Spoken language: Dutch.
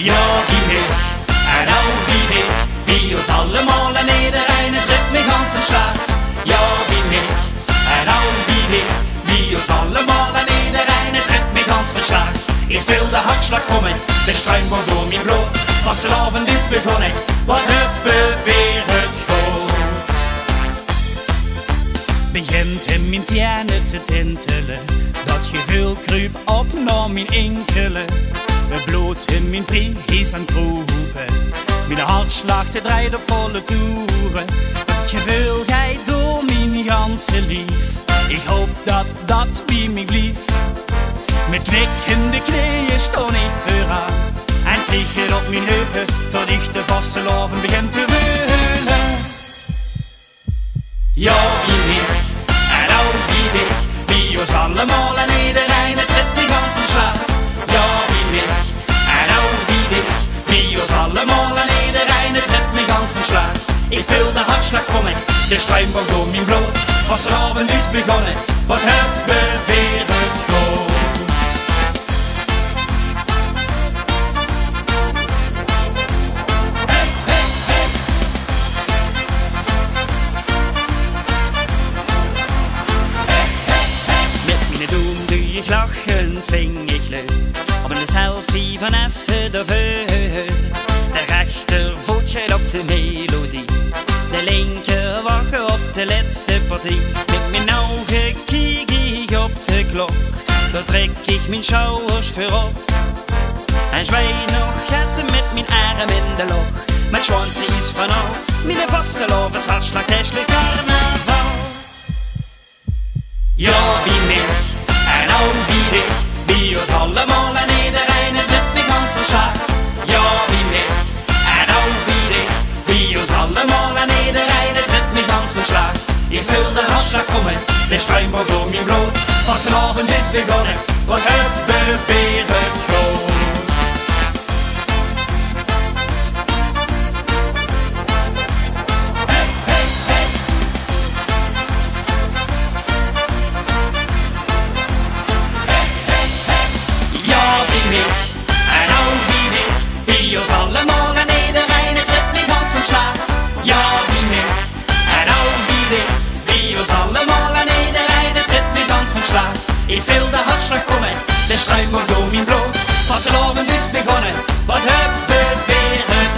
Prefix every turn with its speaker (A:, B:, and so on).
A: Ja, wie mich, en ook wie dich, wie uns allemaal en iedereen, het ritme mich ganz verslaat. Ja, wie mich, en ook wie dich, wie uns allemaal en iedereen, het ritme mich ganz verslaat. Ich fühl den Herzschlag kommen, der Streim war durch mein Blut, was der Abend ist begonnen, wat huppen weer het goed. Begint in mijn tjenen te tintelen, dat gevoel kruip op naar mijn enkelen. Het bloed in mijn prijs aan kroepen, mijn hartslag te draaien volle toeren. Het gevoel gij door mijn ganse lief, ik hoop dat dat bij mij blieft. Met knikkende knieën stond ik vooraan en vliegen op mijn heupen tot ik de vaste loven begin te willen. Ja, wie mich, en ook wie dich, wie ons allemaal en iedereen, het ritme ganz verslaat. Ja, wie mich, en ook wie dich, wie ons allemaal en iedereen, het ritme ganz verslaat. Ik voel de hartslag komen, de stroom wordt door mijn bloed, was de avond is begonnen, wat hebben weer het goed. Lachend ving ik leuk op een selfie van even de veur. De rechtervoet gaat op de melodie, de linker wacht op de laatste partij. Met mijn ogen kijk ik op de klok, dan trek ik mijn schouders voorop en zwaai nog het met mijn arm in de lok. Met schwansies van al, mijn vaste lovers hartslag tijdelijk carnaval. Ja, wie mich, en ook wie dich, wie ons allemaal en iedereen, het ritme ganz verslaat. Ja, wie mich, en ook wie dich, wie ons allemaal en iedereen, het ritme ganz verslaat. Ik voel de hartslag komen, de stroom wordt door mijn bloed, was de avond is begonnen, wat hebben weer het goed. En ook wie dich, wie ons allemaal en iedereen, het ritme ganz verslaat. Ja, wie mich, en ook wie dich, wie ons allemaal en iedereen, het ritme ganz verslaat. Ik voel de hartslag komen, de stroom wordt door mijn bloed, pas de avond is begonnen, wat hebben weer het